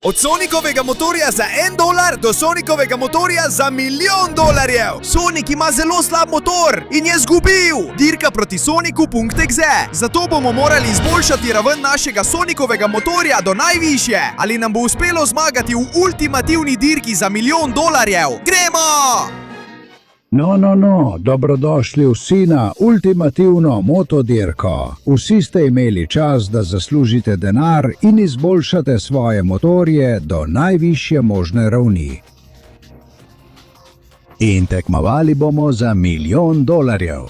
Od Sonikovega motorja za $1 do Sonikovega motorja za $1.000.000. Sonik ima zelo slab motor in je zgubil. Dirka proti Soniku.exe. Zato bomo morali izboljšati raven našega Sonikovega motorja do najvišje. Ali nam bo uspelo zmagati v ultimativni dirki za $1.000.000? Gremo! No, dobrodošli vsi na ultimativno motodirko. Vsi ste imeli čas, da zaslužite denar in izboljšate svoje motorje do najvišje možne ravni. In tekmovali bomo za $1.000.000.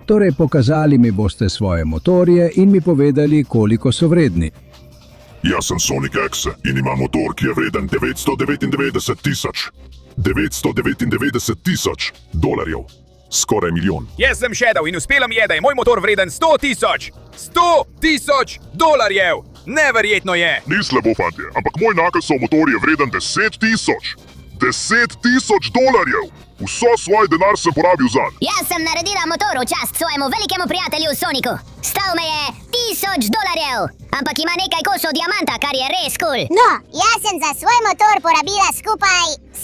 Torej, pokazali mi boste svoje motorje in mi povedali, koliko so vredni. Jaz sem Sonic X in imam motor, ki je vreden $999,000. Skoraj milijon. Jaz sem Shadow in uspelo mi je, da je moj motor vreden $100,000. $100,000! Neverjetno je! Ni slabo, fantje, ampak moj nakasov motor je vreden $10,000. $10,000! Vso svoj denar sem porabil zanj. Jaz sem naredila motor v čast svojemu velikemu prijatelju Soniku. Stal me je $1,000, ampak ima nekaj kosov diamanta, kar je res cool. No, jaz sem za svoj motor porabila skupaj $100.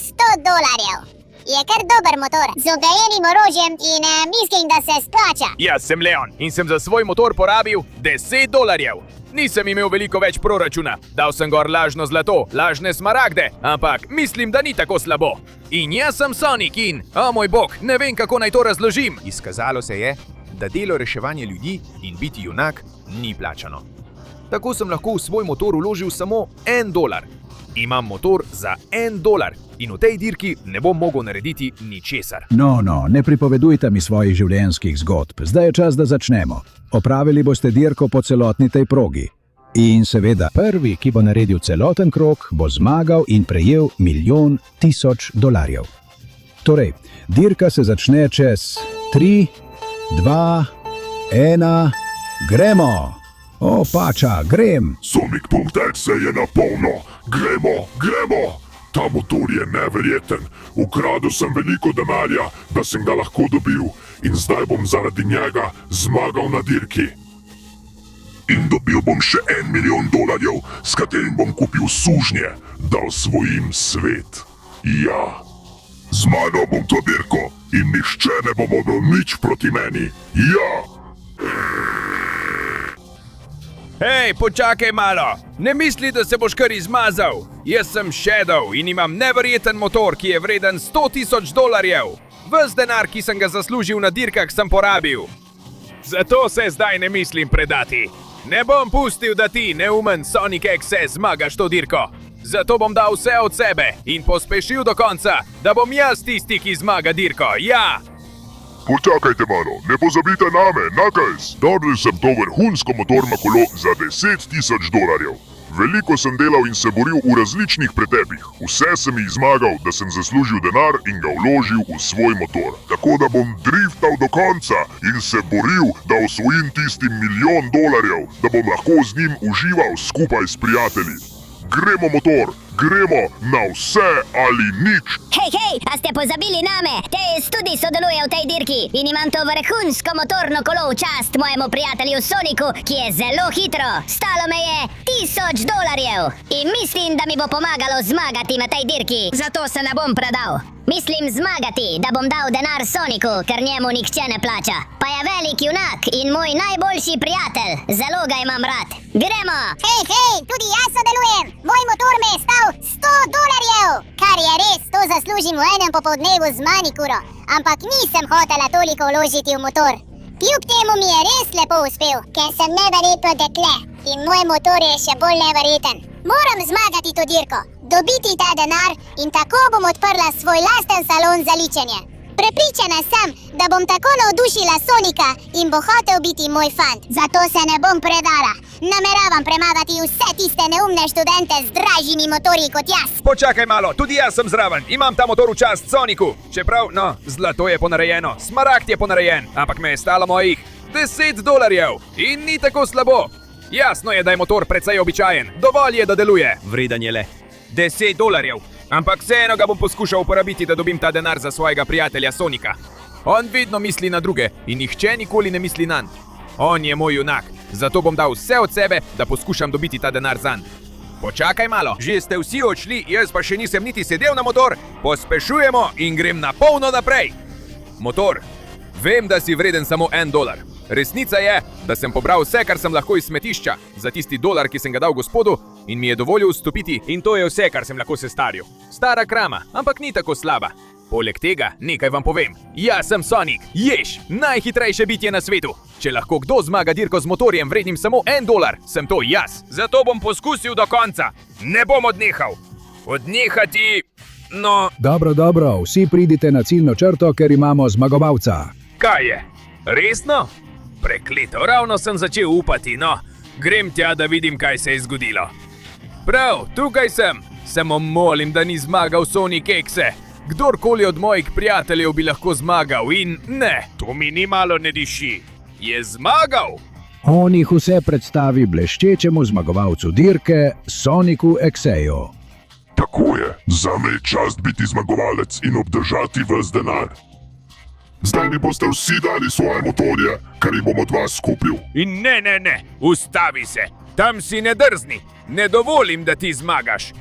Je kar dober motor, z ogajenim orožjem in mislim, da se splača. Jaz sem Leon in sem za svoj motor porabil $10. Nisem imel veliko več proračuna. Dal sem gor lažno zlato, lažne smaragde, ampak mislim, da ni tako slabo. In jaz sem Sonic in, moj bog, ne vem, kako naj to razložim. Izkazalo se je, da delo reševanja ljudi in biti junak ni plačano. Tako sem lahko v svoj motor vložil samo $1. Imam motor za $1 in v tej dirki ne bom mogel narediti ničesar. No, ne pripovedujte mi svojih življenjskih zgodb. Zdaj je čas, da začnemo. Opravili boste dirko po celotni tej progi. In seveda, prvi, ki bo naredil celoten krog, bo zmagal in prejel $1.000.000. Torej, dirka se začne čez 3, 2, 1, gremo! Opača, grem! Sonic.exe je na polno. Gremo! Ta motor je neverjeten. Ukradel sem veliko denarja, da sem ga lahko dobil. In zdaj bom zaradi njega zmagal na dirki. In dobil bom še $1.000.000, s katerim bom kupil sužnje, da osvojim svet. Ja, z mano bom to dirko in nihče ne bo mogel nič proti meni. Ja! Hej, počakaj malo! Ne misli, da se boš kar izmazal! Jaz sem Shadow in imam neverjeten motor, ki je vreden $100,000. Ves denar, ki sem ga zaslužil na dirkah, sem porabil. Zato se zdaj ne mislim predati. Ne bom pustil, da ti, neumen Sonic X, zmagaš to dirko. Zato bom dal vse od sebe in pospešil do konca, da bom jaz tisti, ki zmaga dirko. Ja! Počakajte malo, ne pozabite name, nakaz! Dobil sem to vrhunsko motorno kolo za $10,000. Veliko sem delal in se boril v različnih pretepih. Vse sem jih zmagal, da sem zaslužil denar in ga vložil v svoj motor. Tako da bom driftal do konca in se boril, da osvojim tisti $1.000.000, da bom lahko z njim užival skupaj s prijatelji. Gremo motor, gremo na vse ali nič. Hej, a ste pozabili name? Tez tudi sodeluje v tej dirki in imam to vrhunsko motorno kolo v čast mojemu prijatelju Soniku, ki je zelo hitro. Stalo me je $1.000 in mislim, da mi bo pomagalo zmagati na tej dirki. Zato se ne bom predal. Mislim zmagati, da bom dal denar Soniku, ker njemu nihče ne plača. Pa je velik junak in moj najboljši prijatelj. Zelo ga imam rad. Gremo! Hej, tudi jaz sodelujem. Moj motor me je stal $100, kar je res, to zaslužim v enem popoldnevu z manikuro. Ampak nisem hotela toliko vložiti v motor. Kljub temu mi je res lepo uspel, ker sem neverjetno dekle in moj motor je še bolj neverjeten. Moram zmagati to dirko, dobiti ta denar in tako bom odprla svoj lasten salon za ličenje. Prepričana sem, da bom tako navdušila Sonika in bo hotel biti moj fant. Zato se ne bom predala. Nameravam premagati vse tiste neumne študente z dražjimi motorji kot jaz. Počakaj malo, tudi jaz sem zraven. Imam ta motor v čast Soniku. Čeprav, zlato je ponarejeno, smaragd je ponarejen, ampak me je stalo mojih $10 in ni tako slabo. Jasno je, da je motor precej običajen. Dovolj je, da deluje. Vreden je le $10. Ampak vseeno ga bom poskušal uporabiti, da dobim ta denar za svojega prijatelja Sonika. On vedno misli na druge in nihče nikoli ne misli nanj. On je moj junak, zato bom dal vse od sebe, da poskušam dobiti ta denar zanj. Počakaj malo, že ste vsi odšli, jaz pa še nisem niti sedel na motor. Pospešujemo in grem na polno naprej. Motor, vem, da si vreden samo $1. Resnica je, da sem pobral vse, kar sem lahko iz smetišča, za tisti $1, ki sem ga dal gospodu in mi je dovolil vstopiti. In to je vse, kar sem lahko sestaril. Stara krama, ampak ni tako slaba. Poleg tega, nekaj vam povem. Jaz sem Sonic, jež, najhitrejše bitje na svetu. Če lahko kdo zmaga dirko z motorjem vrednim samo $1, sem to jaz. Zato bom poskusil do konca. Ne bom odnehal. Odnehati, no... Dobro, vsi pridite na ciljno črto, ker imamo zmagovalca. Kaj je? Resno? Prekleto, ravno sem začel upati, no. Grem tja, da vidim, kaj se je zgodilo. Prav, tukaj sem. Samo molim, da ni zmagal Sonic Exe. Kdorkoli od mojih prijateljev bi lahko zmagal in ne, to mi ni malo ne diši. Je zmagal? On jih vse predstavi bleščečemu zmagovalcu dirke, Sonicu Exeju. Tako je, zame je čast biti zmagovalec in obdržati ves denar. Zdaj mi boste vsi dali svoje motorje, kar jih bom od vas kupil. In ne, ustavi se. Tam si ne drzni. Ne dovolim, da ti zmagaš.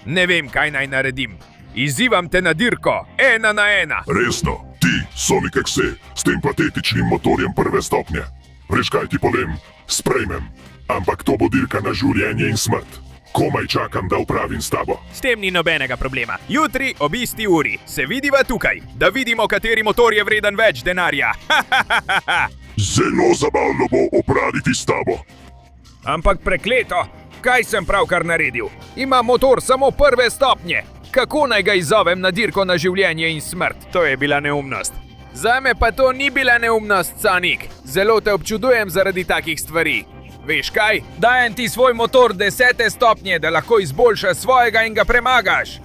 Ne vem, kaj naj naredim. Izzivam te na dirko, 1 na 1. Resno, ti, Sonic Exe, s tem patetičnim motorjem prve stopnje. Veš, kaj ti povem? Sprejmem. Ampak to bo dirka na življenje in smrt. Komaj čakam, da upravim s tabo. S tem ni nobenega problema. Jutri ob isti uri se vidiva tukaj, da vidimo, kateri motor je vreden več denarja. Zelo zabavno bo opraviti s tabo. Ampak prekleto, kaj sem pravkar naredil? Ima motor samo prve stopnje. Kako naj ga izzovem na dirko na življenje in smrt? To je bila neumnost. Zame pa to ni bila neumnost, Sonic. Zelo te občudujem zaradi takih stvari. Veš kaj? Dajem ti svoj motor 10. stopnje, da lahko izboljšaš svojega in ga premagaš.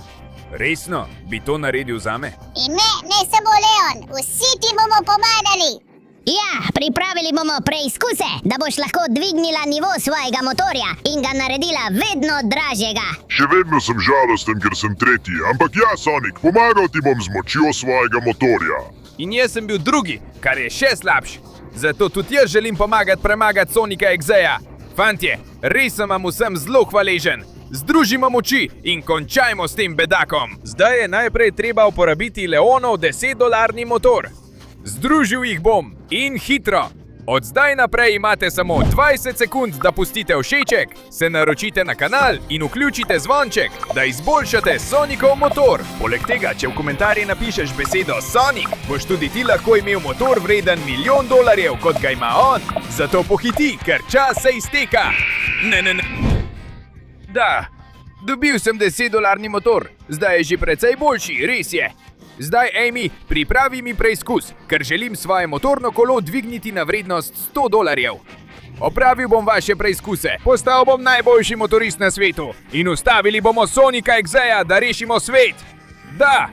Resno? Bi to naredil zame? In ne samo Leon, vsi ti bomo pomagali. Ja, pripravili bomo preizkuse, da boš lahko dvignila nivo svojega motorja in ga naredila vedno dražjega. Še vedno sem žalosten, ker sem tretji, ampak ja, Sonic, pomagal ti bom z močjo svojega motorja. In jaz sem bil drugi, kar je še slabši. Zato tudi jaz želim premagati Sonica Exeja. Fantje, res sem vam vsem zelo hvaležen. Združimo moči in končajmo s tem bedakom. Zdaj je najprej treba uporabiti Leonov $10 motor. Združil jih bom in hitro. Od zdaj naprej imate samo 20 sekund, da pustite všeček, se naročite na kanal in vključite zvonček, da izboljšate Sonicov motor. Poleg tega, če v komentarje napišeš besedo Sonic, boš tudi ti lahko imel motor vreden $1 milijon, kot ga ima on. Zato pohiti, ker čas se izteka. Ne. Da, dobil sem $10 motor. Zdaj je že precej boljši, res je. Zdaj, Amy, pripravi mi preizkus, ker želim svoje motorno kolo dvigniti na vrednost $100. Opravil bom vaše preizkuse, postal bom najboljši motorist na svetu in ustavili bomo Sonica Exeja, da rešimo svet. Da!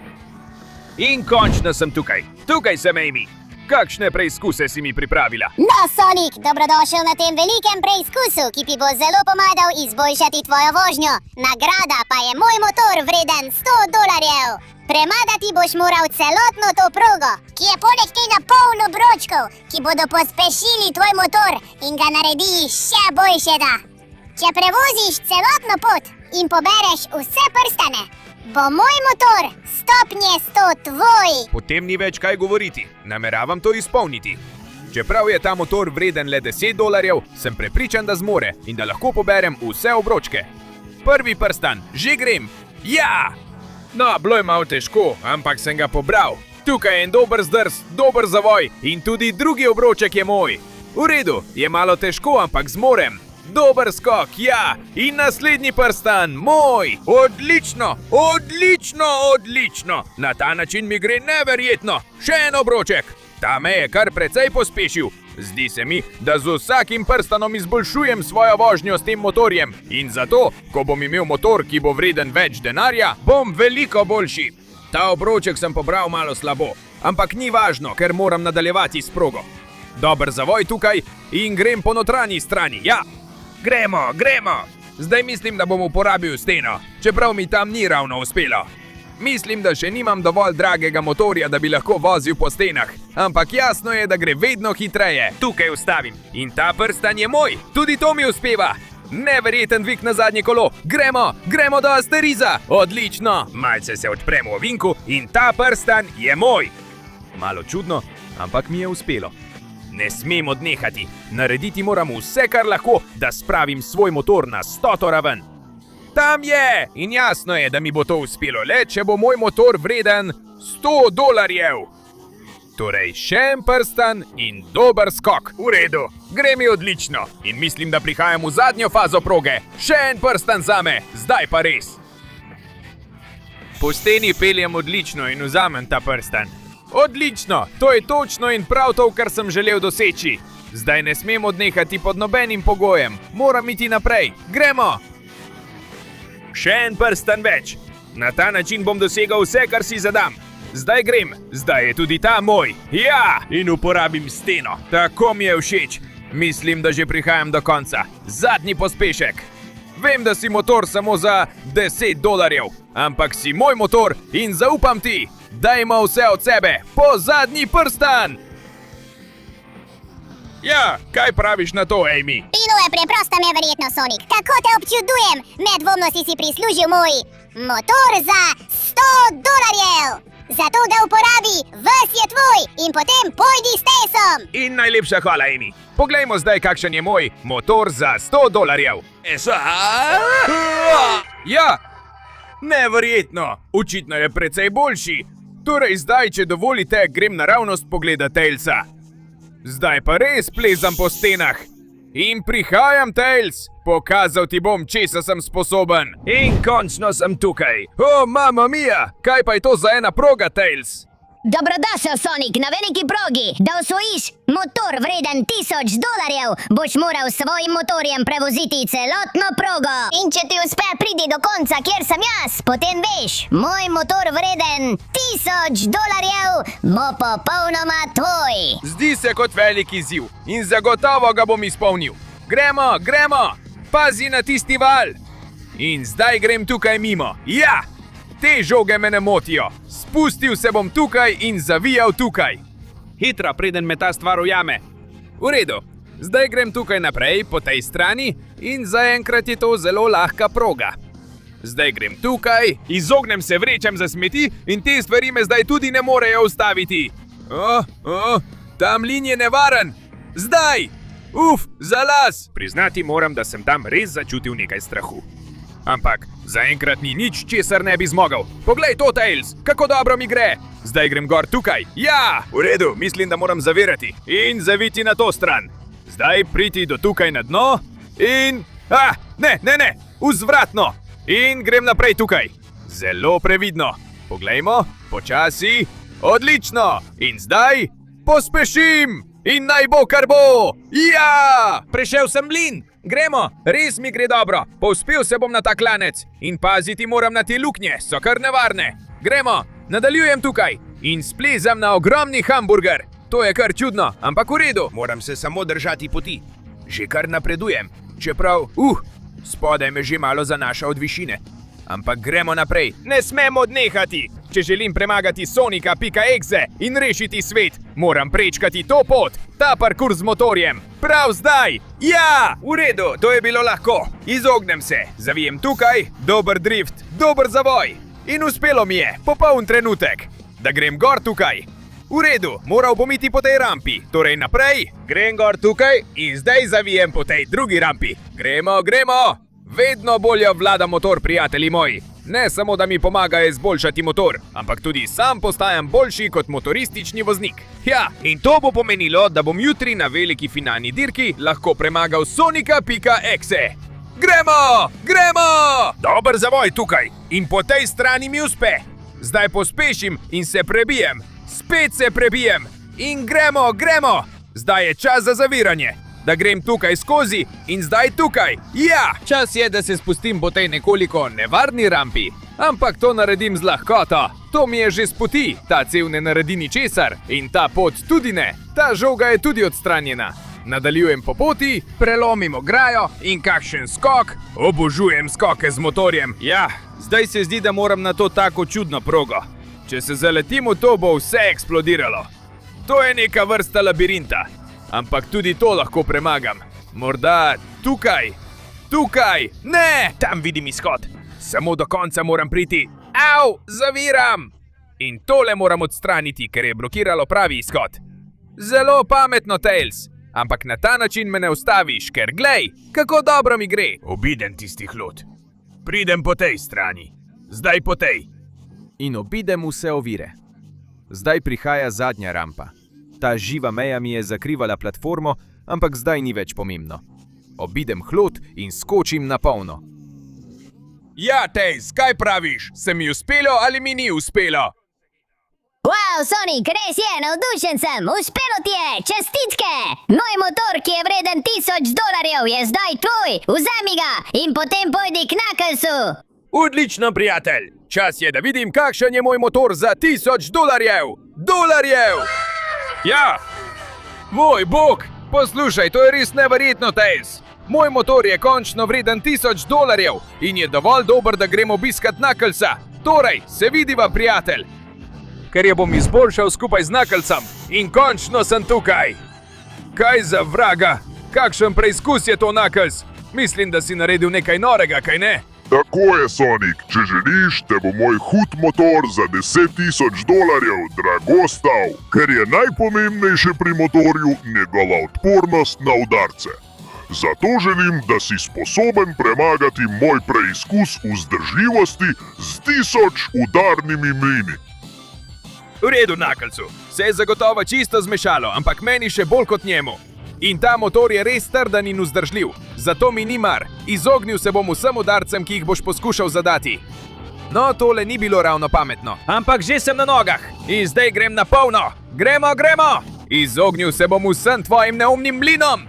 In končno sem tukaj. Tukaj sem, Amy. Kakšne preizkuse si mi pripravila? No, Sonic, dobrodošel na tem velikem preizkusu, ki ti bo zelo pomagal izboljšati tvojo vožnjo. Nagrada pa je moj motor vreden $100. Premagati boš moral celotno to progo, ki je poleg tega polno obročkov, ki bodo pospešili tvoj motor in ga naredili še boljšega. Če prevoziš celotno pot in pobereš vse prstane, bo moj motor stopnje 100 tvoj. Potem ni več kaj govoriti. Nameravam to izpolniti. Čeprav je ta motor vreden le $10, sem prepričan, da zmore in da lahko poberem vse obročke. Prvi prstan, že grem. Ja! No, bilo je malo težko, ampak sem ga pobral. Tukaj je en dober zdrs, dober zavoj in tudi drugi obroček je moj. V redu, je malo težko, ampak zmorem. Dober skok, ja, in naslednji prstan, moj. Odlično. Na ta način mi gre neverjetno. Še en obroček. Ta me je kar precej pospešil. Zdi se mi, da z vsakim prstanom izboljšujem svojo vožnjo s tem motorjem. In zato, ko bom imel motor, ki bo vreden več denarja, bom veliko boljši. Ta obroček sem pobral malo slabo, ampak ni važno, ker moram nadaljevati s progo. Dober zavoj tukaj in grem po notranji strani, ja. Gremo. Zdaj mislim, da bom uporabil steno, čeprav mi tam ni ravno uspelo. Mislim, da še nimam dovolj dragega motorja, da bi lahko vozil po stenah, ampak jasno je, da gre vedno hitreje. Tukaj ustavim in ta prstan je moj, tudi to mi uspeva. Neverjeten dvig na zadnje kolo. Gremo do Asteriza. Odlično. Malce se odpremo v ovinku in ta prstan je moj. Malo čudno, ampak mi je uspelo. Ne smem odnehati. Narediti moram vse, kar lahko, da spravim svoj motor na 100. raven. Tam je! In jasno je, da mi bo to uspelo le, če bo moj motor vreden $100. Torej, še en prstan in dober skok. V redu, gre mi odlično. In mislim, da prihajam v zadnjo fazo proge. Še en prstan zame, zdaj pa res. Po steni peljem odlično in vzamem ta prstan. Odlično, to je točno in prav to, kar sem želel doseči. Zdaj ne smem odnehati pod nobenim pogojem. Moram iti naprej. Gremo! Še en prstan več. Na ta način bom dosegal vse, kar si zadam. Zdaj grem, zdaj je tudi ta moj. Ja, in uporabim steno. Tako mi je všeč. Mislim, da že prihajam do konca. Zadnji pospešek. Vem, da si motor samo za $10, ampak si moj motor in zaupam ti. Dajmo vse od sebe, po zadnji prstan. Ja, kaj praviš na to, Amy? Bilo je preprosto neverjetno, Sonic. Tako te občudujem. Nedvomno si prislužil moj motor za $100. Zato ga uporabi, ves je tvoj in potem pojdi s tesom. In najlepša hvala, Amy. Poglejmo zdaj, kakšen je moj motor za $100. Ja, neverjetno. Očitno je precej boljši. Torej zdaj, če dovolite, grem naravnost pogledat Tailsa. Zdaj pa res plezam po stenah. In prihajam, Tails. Pokazal ti bom, česa sem sposoben. In končno sem tukaj. O, mama mia, kaj pa je to za ena proga, Tails? Dobrodošel, Sonic, na veliki progi. Da osvojiš motor vreden $1000, boš moral s svojim motorjem prevoziti celotno progo. In če ti uspe priti do konca, kjer sem jaz, potem veš, moj motor vreden $1000 bo popolnoma tvoj. Zdi se kot velik izziv in zagotovo ga bom izpolnil. Gremo, pazi na tisti val. In zdaj grem tukaj mimo. Ja, te žoge me ne motijo. Spustil se bom tukaj in zavijal tukaj. Hitra, preden me ta stvar ujame. V redu, zdaj grem tukaj naprej po tej strani in zaenkrat je to zelo lahka proga. Zdaj grem tukaj, izognem se vrečam za smeti in te stvari me zdaj tudi ne morejo ustaviti. Ta mlin je nevaren. Zdaj! Za las! Priznati moram, da sem tam res začutil nekaj strahu. Ampak zaenkrat ni nič, česar ne bi zmogel. Poglej to, Tails, kako dobro mi gre. Zdaj grem gor tukaj. Ja, v redu, mislim, da moram zavirati in zaviti na to stran. Zdaj priti do tukaj na dno in... Ne, vzvratno. In grem naprej tukaj. Zelo previdno. Poglejmo, počasi. Odlično. In zdaj pospešim. In naj bo, kar bo. Ja, prešel sem mlin. Gremo, res mi gre dobro. Povzpel se bom na ta klanec. In paziti moram na te luknje, so kar nevarne. Gremo, nadaljujem tukaj. In splezam na ogromni hamburger. To je kar čudno, ampak v redu. Moram se samo držati poti. Že kar napredujem. Čeprav, spodaj me že malo zanaša od višine. Ampak gremo naprej. Ne smemo odnehati. Če želim premagati Sonika.exe in rešiti svet, moram prečkati to pot, ta parkur z motorjem. Prav zdaj! Ja! V redu, to je bilo lahko. Izognem se, zavijem tukaj, dober drift, dober zavoj. In uspelo mi je, popoln trenutek, da grem gor tukaj. V redu, moral bom iti po tej rampi, torej naprej. Grem gor tukaj in zdaj zavijem po tej drugi rampi. Gremo! Vedno bolje vlada motor, prijatelji moji. Ne samo, da mi pomaga izboljšati motor, ampak tudi sam postajam boljši kot motoristični voznik. Ja, in to bo pomenilo, da bom jutri na veliki finalni dirki lahko premagal Sonika.exe. Gremo! Dober zavoj tukaj in po tej strani mi uspe. Zdaj pospešim in se prebijem. Spet se prebijem. In gremo! Zdaj je čas za zaviranje. Da grem tukaj skozi in zdaj tukaj. Ja, čas je, da se spustim po tej nekoliko nevarni rampi. Ampak to naredim z lahkoto. To mi je že z poti, ta cev ne naredi ničesar. In ta pot tudi ne. Ta žoga je tudi odstranjena. Nadaljujem po poti, prelomim ograjo in kakšen skok. Obožujem skoke z motorjem. Ja, zdaj se zdi, da moram na to tako čudno progo. Če se zaletim v to, bo vse eksplodiralo. To je neka vrsta labirinta. Ampak tudi to lahko premagam. Morda tukaj. Tukaj! Ne! Tam vidim izhod. Samo do konca moram priti. Au! Zaviram! In tole moram odstraniti, ker je blokiralo pravi izhod. Zelo pametno, Tails. Ampak na ta način me ne ustaviš, ker glej, kako dobro mi gre. Obidem tisti hlod. Pridem po tej strani. Zdaj po tej. In obidem vse ovire. Zdaj prihaja zadnja rampa. Ta živa meja mi je zakrivala platformo, ampak zdaj ni več pomembno. Obidem hlod in skočim na polno. Ja, Tails, kaj praviš? Se mi uspelo ali mi ni uspelo? Wow, Sonic, res je, navdušen sem, uspelo ti je, čestitke! Moj motor, ki je vreden $1000, je zdaj tvoj, vzemi ga in potem pojdi k Knucklesu! Odlično, prijatelj! Čas je, da vidim, kakšen je moj motor za $1000! Dolarjev! Ja! Moj bog! Poslušaj, to je res neverjetno, Tails! Moj motor je končno vreden $1000 in je dovolj dober, da gremo obiskat Knucklesa. Torej, se vidiva, prijatelj! Ker je bom izboljšal skupaj z Knucklesom in končno sem tukaj! Kaj za vraga? Kakšen preizkus je to, Knuckles? Mislim, da si naredil nekaj norega, kaj ne? Tako je, Sonic. Če želiš, te bo moj hud motor za $10,000 drago stal, ker je najpomembnejše pri motorju njegova odpornost na udarce. Zato želim, da si sposoben premagati moj preizkus vzdržljivosti z 1000 udarnimi mlini. V redu, Knucklesu. Se je zagotovo čisto zmešalo, ampak meni še bolj kot njemu. In ta motor je res trden in vzdržljiv. Zato mi ni mar. Izognil se bom vsem udarcem, ki jih boš poskušal zadati. No, tole ni bilo ravno pametno. Ampak že sem na nogah. In zdaj grem na polno. Gremo! Izognil se bom vsem tvojim neumnim mlinom.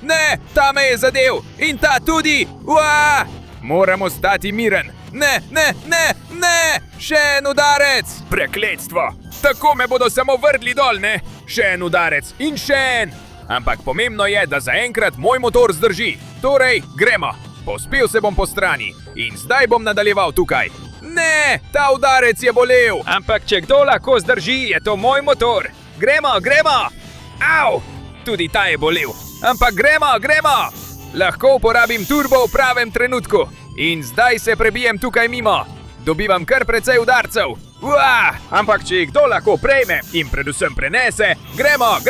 Ne, ta me je zadev. In ta tudi. Uaa! Moram ostati miren. Ne! Še en udarec! Prekletstvo! Tako me bodo samo vrgli dol, ne? Še en udarec in še en! Ampak pomembno je, da zaenkrat moj motor zdrži. Torej, gremo! Pospel se bom po strani in zdaj bom nadaljeval tukaj. Ne! Ta udarec je bolel! Ampak če kdo lahko zdrži, je to moj motor! Gremo! Au! Tudi ta je bolel. Ampak gremo! Lahko uporabim turbo v pravem trenutku. In zdaj se prebijem tukaj mimo. Dobivam kar precej udarcev. Ampak če jih kdo lahko prejme in predvsem prenese, gremo!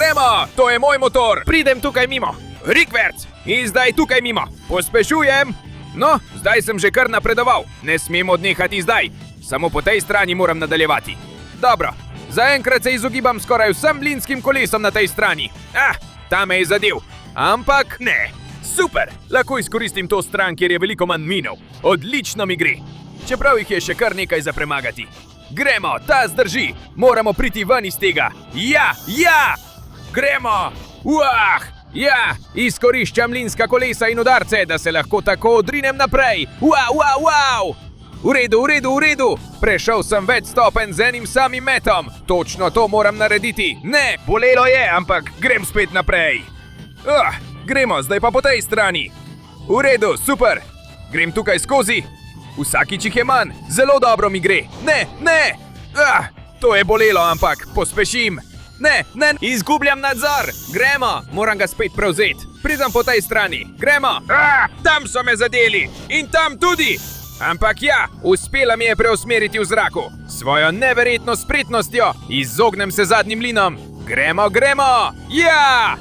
To je moj motor. Pridem tukaj mimo. Rikverc! In zdaj tukaj mimo. Pospešujem. No, zdaj sem že kar napredoval. Ne smem odnehati zdaj. Samo po tej strani moram nadaljevati. Dobro, zaenkrat se izogibam skoraj vsem mlinskim kolesom na tej strani. Ta me je zadev. Ampak ne. Super! Lahko izkoristim to stran, kjer je veliko manj minov. Odlično mi gre. Čeprav jih je še kar nekaj za premagati. Gremo, ta zdrži. Moramo priti ven iz tega. Ja! Gremo! Ja! Izkoriščam mlinska kolesa in udarce, da se lahko tako odrinem naprej. Wow! V redu. Prešel sem več stopenj z enim samim metom. Točno to moram narediti. Ne, bolelo je, ampak grem spet naprej. Gremo, zdaj pa po tej strani. V redu, super. Grem tukaj skozi. Vsakič jih je manj. Zelo dobro mi gre. Ne. To je bolelo, ampak pospešim. Ne. Izgubljam nadzor. Gremo. Moram ga spet prevzeti. Pridem po tej strani. Gremo. Tam so me zadeli. In tam tudi. Ampak ja, uspela mi je preusmeriti v zraku. Svojo neverjetno spretnostjo izognem se zadnjim mlinom. Gremo. Ja!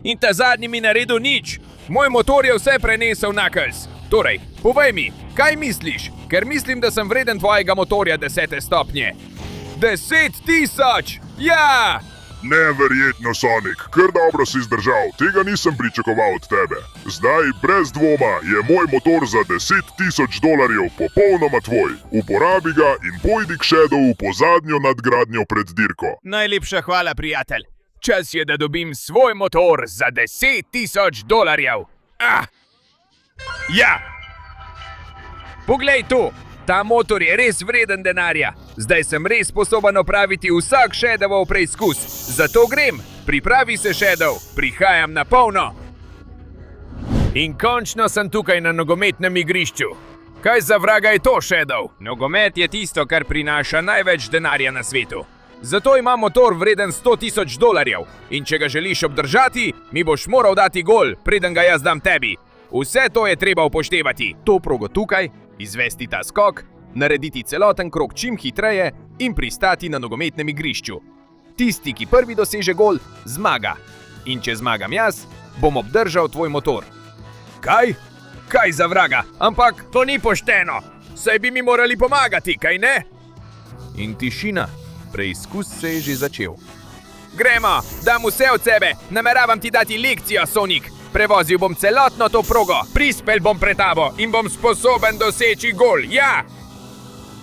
In ta zadnji mi naredil nič. Moj motor je vse prenesel, Knuckles. Torej, povej mi, kaj misliš? Ker mislim, da sem vreden tvojega motorja 10. stopnje. 10,000! Ja! Neverjetno, Sonic. Kar dobro si zdržal. Tega nisem pričakoval od tebe. Zdaj, brez dvoma, je moj motor za $10,000 popolnoma tvoj. Uporabi ga in pojdi k Shadowu po zadnjo nadgradnjo pred dirko. Najlepša hvala, prijatelj. Čas je, da dobim svoj motor za $10,000. Ja! Poglej tu! Ta motor je res vreden denarja. Zdaj sem res sposoben opraviti vsak Shadowov preizkus. Zato grem. Pripravi se, Shadow. Prihajam na polno. In končno sem tukaj na nogometnem igrišču. Kaj za vraga je to, Shadow? Nogomet je tisto, kar prinaša največ denarja na svetu. Zato imam motor vreden 100 000 dolarjev. In če ga želiš obdržati, mi boš moral dati gol, preden ga jaz dam tebi. Vse to je treba upoštevati. To progo tukaj, izvesti ta skok, narediti celoten krog čim hitreje in pristati na nogometnem igrišču. Tisti, ki prvi doseže gol, zmaga. In če zmagam jaz, bom obdržal tvoj motor. Kaj? Kaj za vraga? Ampak to ni pošteno. Saj bi mi morali pomagati, kaj ne? In tišina. Preizkus se je že začel. Gremo, dam vse od sebe. Nameravam ti dati lekcijo, Sonic. Prevozil bom celotno to progo. Prispel bom pred tabo in bom sposoben doseči gol. Ja!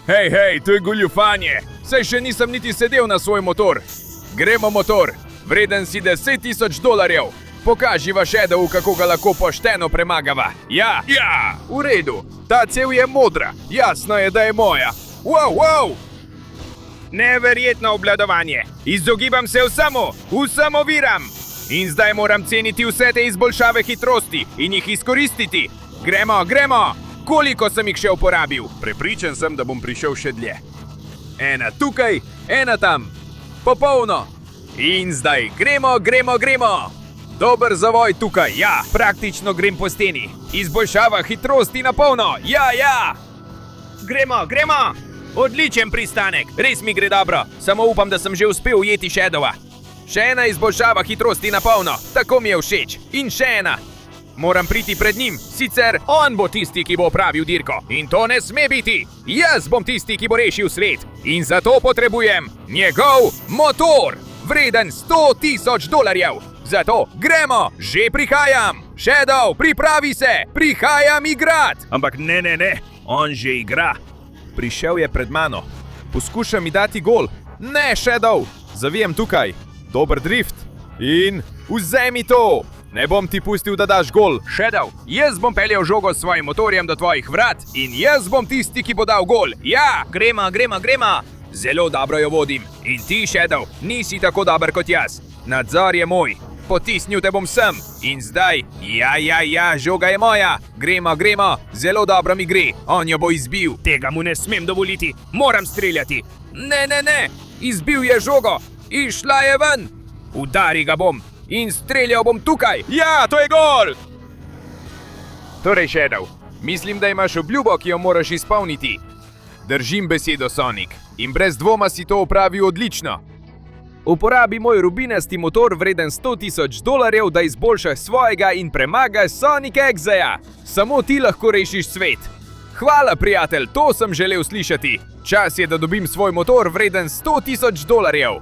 Hej, to je goljufanje. Saj še nisem niti sedel na svoj motor. Gremo motor. Vreden si 10 000 dolarjev. Pokaživa Shadow, kako ga lahko pošteno premagava. Ja! V redu. Ta cev je modra. Jasno je, da je moja. Wow! Neverjetno obvladovanje. Izogibam se vsem oviram. In zdaj moram ceniti vse te izboljšave hitrosti in jih izkoristiti. Gremo. Koliko sem jih še uporabil? Prepričan sem, da bom prišel še dlje. Ena tukaj, ena tam. Popolno. In zdaj gremo. Dober zavoj tukaj, ja. Praktično grem po steni. Izboljšava hitrosti na polno. Ja. Gremo. Odličen pristanek. Res mi gre dobro. Samo upam, da sem že uspel ujeti Shadowa. Še ena izboljšava hitrosti na polno. Tako mi je všeč. In še ena. Moram priti pred njim, sicer on bo tisti, ki bo opravil dirko. In to ne sme biti. Jaz bom tisti, ki bo rešil svet. In zato potrebujem njegov motor. Vreden 100 000 dolarjev. Zato gremo, že prihajam. Shadow, pripravi se, prihajam igrat. Ampak ne, on že igra. Prišel je pred mano. Poskuša mi dati gol. Ne, Shadow, zavijem tukaj. Dober drift. In vzemi to. Ne bom ti pustil, da daš gol. Shadow, jaz bom peljal žogo s svojim motorjem do tvojih vrat. In jaz bom tisti, ki bo dal gol. Ja, gremo. Zelo dobro jo vodim. In ti, Shadow, nisi tako dober kot jaz. Nadzor je moj. Potisnil te bom sem. In zdaj, ja, žoga je moja. Gremo. Zelo dobro mi gre. On jo bo izbil. Tega mu ne smem dovoliti. Moram streljati. Ne. Izbil je žogo. Išla je ven. Udari ga bom. In streljal bom tukaj. Ja, to je gol! Torej, Shadow, mislim, da imaš obljubo, ki jo moraš izpolniti. Držim besedo, Sonic. In brez dvoma si to opravil odlično. Uporabi moj rubinasti motor vreden 100 000 dolarjev, da izboljšaš svojega in premagaš Sonica Exa. Samo ti lahko rešiš svet. Hvala, prijatelj, to sem želel slišati. Čas je, da dobim svoj motor vreden 100 000 dolarjev.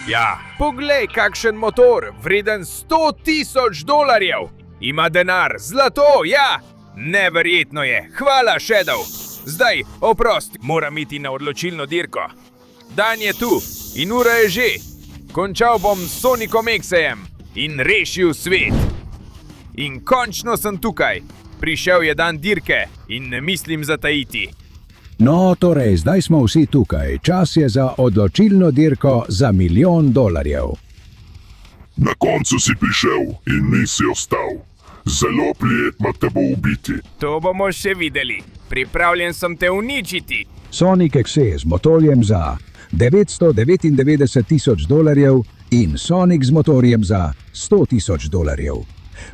Ja, poglej, kakšen motor, vreden 100 000 dolarjev. Ima denar, zlato, ja. Neverjetno je. Hvala, Shadow. Zdaj, oprosti, moram iti na odločilno dirko. Dan je tu in ura je že. Končal bom s Sonicom Exajem in rešil svet. In končno sem tukaj. Prišel je dan dirke in ne mislim zatajiti. No, torej, zdaj smo vsi tukaj. Čas je za odločilno dirko za $1 milijon. Na koncu si prišel in nisi ostal. Zelo prijetno te bo ubiti. To bomo še videli. Pripravljen sem te uničiti. Sonic Exa z motorjem za $999 000 in Sonic z motorjem za $100 000.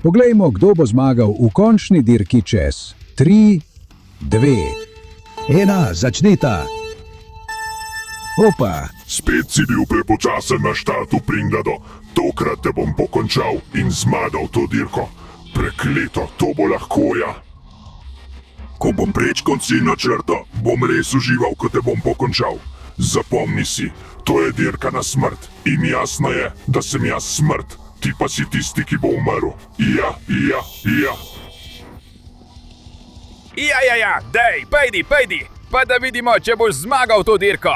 Poglejmo, kdo bo zmagal v končni dirki čez 3, 2, 1, začnita. Opa! Spet si bil prepočasen na štartu, Pringado. Tokrat te bom pokončal in zmagal to dirko. Prekleto, to bo lahko, ja. Ko bom prečkal ciljno črto, bom res užival, ko te bom pokončal. Zapomni si, to je dirka na smrt. In jasno je, da sem jaz smrt. Ti pa si tisti, ki bo umrl. Ja. Ja, dej, pejdi, pa da vidimo, če boš zmagal to dirko.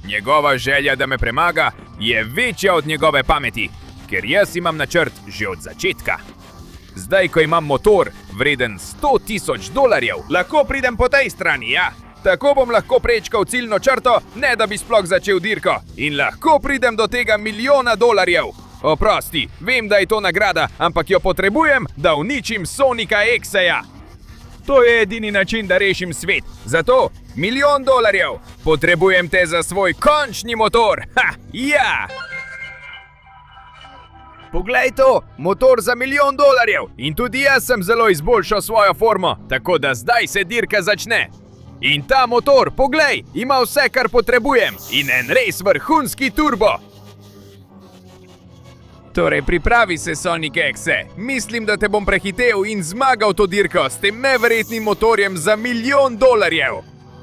Njegova želja, da me premaga, je večja od njegove pameti, ker jaz imam načrt že od začetka. Zdaj, ko imam motor vreden 100 000 $, lahko pridem po tej strani, ja. Tako bom lahko prečkal ciljno črto, ne da bi sploh začel dirko. In lahko pridem do tega $1 milijon. Oprosti, vem, da je to nagrada, ampak jo potrebujem, da uničim Sonica Exa. To je edini način, da rešim svet. Zato $1.000.000 potrebujem te za svoj končni motor. Ha, ja! Poglej to, motor za $1.000.000. In tudi jaz sem zelo izboljšal svojo formo, tako da zdaj se dirka začne. In ta motor, poglej, ima vse, kar potrebujem. In en res vrhunski turbo. Torej, pripravi se, Sonic X-e. Mislim, da te bom prehitel in zmagal to dirko s tem neverjetnim motorjem za $1.000.000.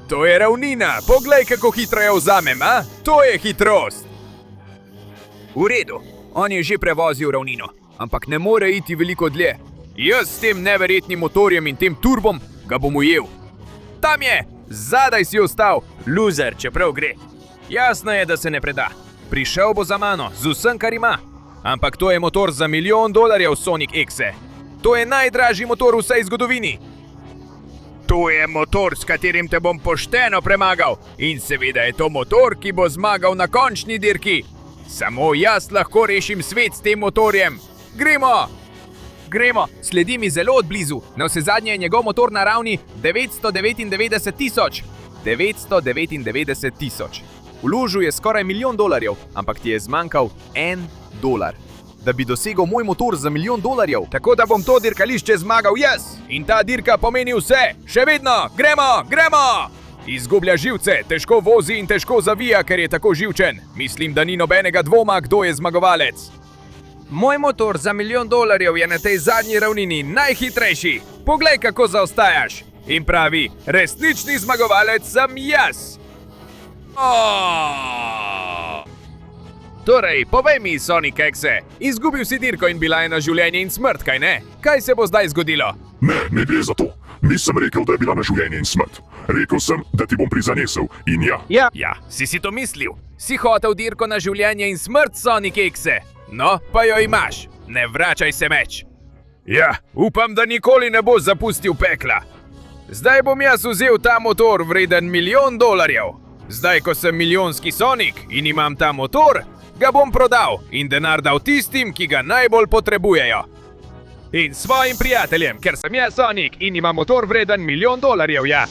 To je ravnina, poglej, kako hitro jo vzamem, a? To je hitrost. V redu, on je že prevozil ravnino, ampak ne more iti veliko dlje. Jaz s tem neverjetnim motorjem in tem turbom ga bom ujel. Tam je, zadaj si ostal, loser, čeprav gre. Jasno je, da se ne preda. Prišel bo za mano, z vsem, kar ima. Ampak to je motor za $1.000.000, Sonic X-e. To je najdražji motor v vsej zgodovini. To je motor, s katerim te bom pošteno premagal. In seveda je to motor, ki bo zmagal na končni dirki. Samo jaz lahko rešim svet s tem motorjem. Gremo! Gremo, sledi mi zelo odblizu. Navsezadnje je njegov motor na ravni 999 tisoč. Vložil je skoraj $1.000.000, ampak ti je zmanjkal $1, da bi dosegel moj motor za $1.000.000. Tako da bom to dirkališče zmagal jaz. In ta dirka pomeni vse. Še vedno, gremo! Izgublja živce, težko vozi in težko zavija, ker je tako živčen. Mislim, da ni nobenega dvoma, kdo je zmagovalec. Moj motor za $1.000.000 je na tej zadnji ravnini najhitrejši. Poglej, kako zaostajaš. In pravi, resnični zmagovalec sem jaz. Torej, povej mi, Sonic X-e, izgubil si dirko in bila je na življenje in smrt, kaj ne? Kaj se bo zdaj zgodilo? Ne gre za to. Nisem rekel, da je bila na življenje in smrt. Rekel sem, da ti bom prizanesel in ja. Ja, si to mislil? Si hotel dirko na življenje in smrt, Sonic X-e? No, pa jo imaš. Ne vračaj se več. Ja, upam, da nikoli ne boš zapustil pekla. Zdaj bom jaz vzel ta motor vreden $1.000.000. Zdaj, ko sem milijonski Sonic in imam ta motor, ga bom prodal in denar dal tistim, ki ga najbolj potrebujejo. In svojim prijateljem, ker sem jaz Sonic in imam motor vreden $1.000.000, ja.